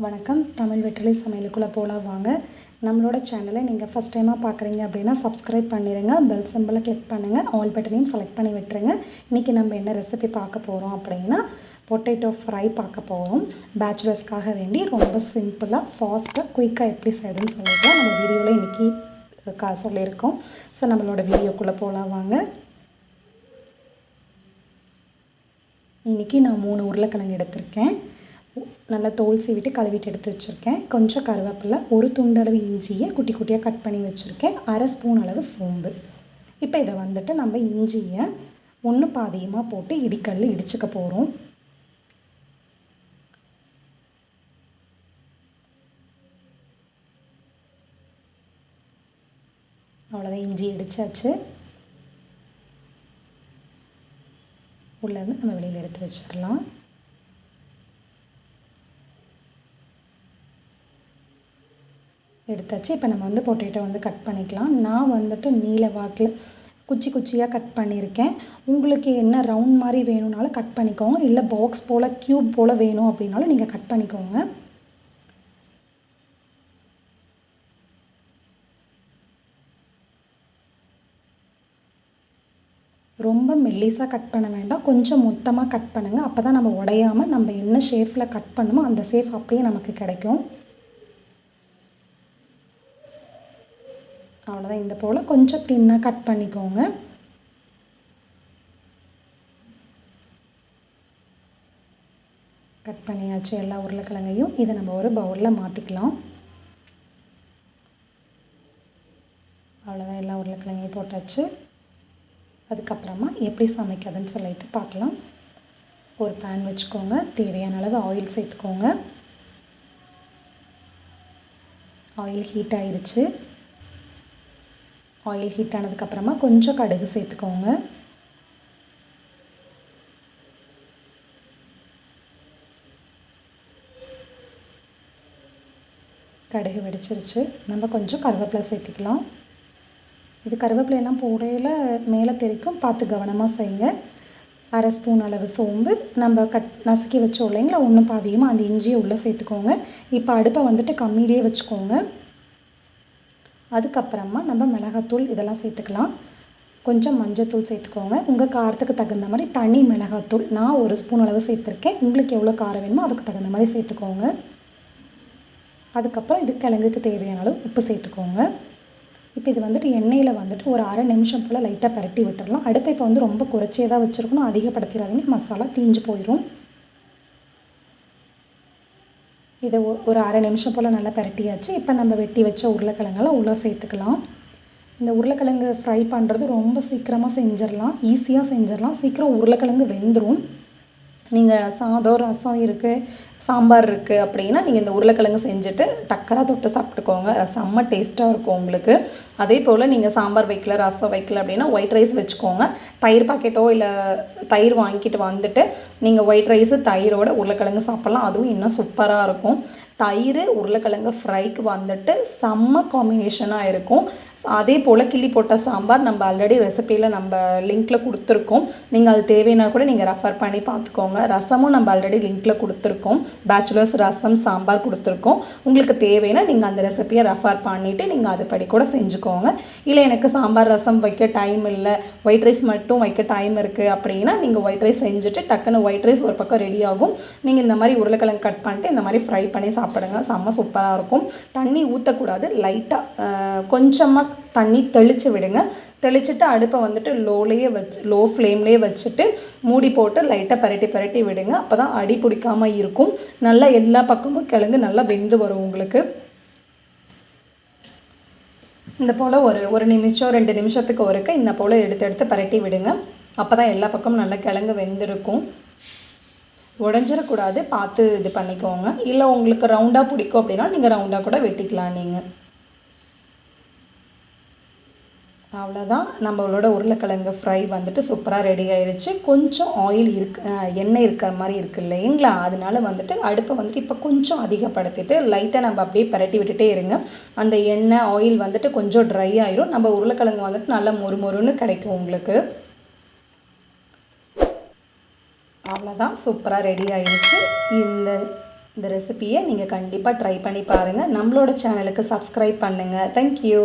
வணக்கம். தமிழ் வெற்றிலை சமையலுக்குள்ளே போகலாம் வாங்க. நம்மளோட சேனலை நீங்கள் ஃபஸ்ட் டைமாக பார்க்குறீங்க அப்படின்னா சப்ஸ்கிரைப் பண்ணிடுங்க. பெல் சிம்பிளை கிளிக் பண்ணுங்கள். ஆல் பட்டனையும் செலக்ட் பண்ணி விட்டுருங்க. இன்றைக்கி நம்ம என்ன ரெசிபி பார்க்க போகிறோம் அப்படின்னா பொட்டேட்டோ ஃப்ரை பார்க்க போகிறோம். பேச்சுலர்ஸ்க்காக வேண்டி ரொம்ப சிம்பிளாக ஃபாஸ்ட்டாக குயிக்காக எப்படி செய்யுதுன்னு சொல்லிட்டு நம்ம வீடியோவில் இன்றைக்கி சொல்லியிருக்கோம். ஸோ நம்மளோட வீடியோக்குள்ளே போகலாம் வாங்க. இன்றைக்கி நான் 3 உருளைக்கிழங்கு எடுத்திருக்கேன். நல்லா தோல் சீவிட்டு கழுவிட்டு எடுத்து வச்சுருக்கேன். கொஞ்சம் கருவேப்பிலை, ஒரு துண்டளவு இஞ்சியை குட்டி குட்டியாக கட் பண்ணி வச்சுருக்கேன். 1/2 ஸ்பூன் அளவு சோம்பு. இப்போ இதை வந்துட்டு நம்ம இஞ்சியை ஒன்று பாதியமாக போட்டு இடிக்கல் இடிச்சுக்க போகிறோம். அவ்வளோதான், இஞ்சி இடித்தாச்சு. உள்ளேருந்து நம்ம வெளியில் எடுத்து வச்சிடலாம். எடுத்தாச்சு. இப்போ நம்ம வந்து பொட்டேட்டோ வந்து கட் பண்ணிக்கலாம். நான் வந்துட்டு நீல வாக்கில் குச்சி குச்சியாக கட் பண்ணியிருக்கேன். உங்களுக்கு என்ன ரவுண்ட் மாதிரி வேணும்னாலும் கட் பண்ணிக்கோங்க, இல்லை பாக்ஸ் போல் க்யூப் போல் வேணும் அப்படின்னாலும் நீங்கள் கட் பண்ணிக்கோங்க. ரொம்ப மெல்லிஸாக கட் பண்ண வேண்டாம், கொஞ்சம் மொத்தமாக கட் பண்ணுங்கள். அப்போ தான் நம்ம உடையாமல் நம்ம என்ன ஷேஃபில் கட் பண்ணுமோ அந்த ஷேஃப் அப்படியே நமக்கு கிடைக்கும். அவ்வளோதான், இந்த போல் கொஞ்சம் தின்னாக கட் பண்ணிக்கோங்க. கட் பண்ணியாச்சு எல்லா உருளைக்கிழங்கையும். இதை நம்ம ஒரு பவுலில் மாற்றிக்கலாம். அவ்வளோதான், எல்லா உருளைக்கிழங்கையும் போட்டாச்சு. அதுக்கப்புறமா எப்படி சமைக்கிறதுன்னு சொல்லிட்டு பார்க்கலாம். ஒரு பேன் வச்சுக்கோங்க, தேவையான அளவு ஆயில் சேர்த்துக்கோங்க. ஆயில் ஹீட் ஆயிடுச்சு. ஆயில் ஹீட் ஆனதுக்கப்புறமா கொஞ்சம் கடுகு சேர்த்துக்கோங்க. கடுகு வெடிச்சிருச்சு. நம்ம கொஞ்சம் கருவேப்பிலை சேர்த்துக்கலாம். இது கருவேப்பிலையெல்லாம் போடையில் மேலே தெரிக்கும், பார்த்து கவனமாக செய்யுங்க. 1/2 ஸ்பூன் அளவு சோம்பு நம்ம நசுக்கி வச்சோம் இல்லைங்களா, ஒன்று பாதியுமா அந்த இஞ்சியை உள்ளே சேர்த்துக்கோங்க. இப்போ அடுப்பை வந்துட்டு கம்மியிலே வச்சுக்கோங்க. அதுக்கப்புறமா நம்ம மிளகாத்தூள் இதெல்லாம் சேர்த்துக்கலாம். கொஞ்சம் மஞ்சத்தூள் சேர்த்துக்கோங்க. உங்கள் காரத்துக்கு தகுந்த மாதிரி தனி மிளகாத்தூள் நான் 1 ஸ்பூன் அளவு சேர்த்துருக்கேன். உங்களுக்கு எவ்வளோ காரம் வேணுமோ அதுக்கு தகுந்த மாதிரி சேர்த்துக்கோங்க. அதுக்கப்புறம் இது கிழங்குக்கு தேவையான அளவு உப்பு சேர்த்துக்கோங்க. இப்போ இது வந்துட்டு எண்ணெயில் வந்துட்டு ஒரு 1/2 நிமிஷம் போல் லைட்டாக பரட்டி விட்டுடலாம். அடுப்பை இப்போ வந்து ரொம்ப குறைச்சே தான் வச்சுருக்கணும், அதிகப்படுத்திடாதீங்க, மசாலா தீஞ்சு போயிடும். இதை ஒரு 1/2 நிமிஷம் போல் நல்லா பரட்டியாச்சு. இப்போ நம்ம வெட்டி வச்ச உருளைக்கிழங்கெல்லாம் உள்ளே சேர்த்துக்கலாம். இந்த உருளைக்கிழங்கு ஃப்ரை பண்ணுறது ரொம்ப சீக்கிரமாக செஞ்சிடலாம், ஈஸியாக செஞ்சிடலாம். சீக்கிரம் உருளைக்கிழங்கு வெந்துடும். நீங்கள் சாதம், ரசம் இருக்குது, சாம்பார் இருக்குது அப்படின்னா நீங்கள் இந்த உருளைக்கிழங்கு செஞ்சுட்டு டக்கராக தொட்டு சாப்பிட்டுக்கோங்க. செம்ம டேஸ்ட்டாக இருக்கும் உங்களுக்கு. அதே போல் நீங்கள் சாம்பார் வைக்கல, ரசம் வைக்கல அப்படின்னா ஒயிட் ரைஸ் வச்சுக்கோங்க. தயிர் பாக்கெட்டோ இல்லை தயிர் வாங்கிட்டு வந்துட்டு நீங்கள் ஒயிட் ரைஸு தயிரோட உருளைக்கிழங்கு சாப்பிட்லாம். அதுவும் இன்னும் சூப்பராக இருக்கும். தயிர் உருளைக்கிழங்கு ஃப்ரைக்கு வந்துட்டு செம்ம காம்பினேஷனாக இருக்கும். அதே போல் கிள்ளி போட்ட சாம்பார் நம்ம ஆல்ரெடி ரெசிப்பியில் நம்ம லிங்க்கில் கொடுத்துருக்கோம். நீங்கள் அது தேவைன்னா கூட நீங்கள் ரெஃபர் பண்ணி பார்த்துக்கோங்க. ரசமும் நம்ம ஆல்ரெடி லிங்க்கில் கொடுத்துருக்கோம். பேச்சுலர்ஸ் ரசம் சாம்பார் கொடுத்துருக்கோம். உங்களுக்கு தேவைன்னா நீங்கள் அந்த ரெசிப்பியை ரெஃபர் பண்ணிவிட்டு நீங்கள் அதுபடி கூட செஞ்சுக்கோங்க. இல்லை எனக்கு சாம்பார் ரசம் வைக்க டைம் இல்லை, ஒயிட் ரைஸ் மட்டும் வைக்க டைம் இருக்குது அப்படின்னா நீங்கள் ஒயிட் ரைஸ் செஞ்சுட்டு டக்குன்னு ஒயிட் ரைஸ் ஒரு பக்கம் ரெடி ஆகும். நீங்கள் இந்த மாதிரி உருளைக்கிழங்கு கட் பண்ணிட்டு இந்த மாதிரி ஃப்ரை பண்ணி சாப்பிடுங்க, செம்ம சூப்பராக இருக்கும். தண்ணி ஊற்றக்கூடாது, லைட்டாக கொஞ்சமாக தண்ணி தெளித்து விடுங்க. தெளிச்சுட்டு அடுப்பை வந்துட்டு லோ ஃப்ளேம்லேயே வச்சுட்டு மூடி போட்டு லைட்டாக பரட்டி விடுங்க. அப்போ தான் அடி பிடிக்காமல் இருக்கும். நல்லா எல்லா பக்கமும் கிழங்கு நல்லா வெந்து வரும் உங்களுக்கு. இந்த போல் ஒரு நிமிஷம் 2 நிமிஷத்துக்கு ஒருக்க இந்த போல் எடுத்து பரட்டி விடுங்க. அப்போ தான் எல்லா பக்கமும் நல்லா கிழங்கு வெந்திருக்கும். உடஞ்சிடக்கூடாது, பார்த்து இது பண்ணிக்கோங்க. இல்லை உங்களுக்கு ரவுண்டாக பிடிக்கும் அப்படின்னா நீங்கள் ரவுண்டாக கூட வெட்டிக்கலாம் நீங்கள். அவ்வளோதான், நம்மளோட உருளைக்கிழங்கு ஃப்ரை வந்துட்டு சூப்பராக ரெடி ஆயிடுச்சு. கொஞ்சம் ஆயில் எண்ணெய் இருக்கிற மாதிரி இருக்குது இல்லைங்களா, அதனால வந்துட்டு அடுப்பை வந்துட்டு இப்போ கொஞ்சம் அதிகப்படுத்திட்டு லைட்டாக நம்ம அப்படியே பரட்டி விட்டுட்டே இருங்க. அந்த எண்ணெய் ஆயில் வந்துட்டு கொஞ்சம் ட்ரை ஆயிரும். நம்ம உருளைக்கிழங்கு வந்துட்டு நல்லா மொறுமொறுன்னு கிடைக்கும் உங்களுக்கு. அவ்வளோதான், சூப்பராக ரெடி ஆயிடுச்சு. இந்த ரெசிபியை நீங்கள் கண்டிப்பாக ட்ரை பண்ணி பாருங்கள். நம்மளோட சேனலுக்கு சப்ஸ்கிரைப் பண்ணுங்கள். தேங்க்யூ.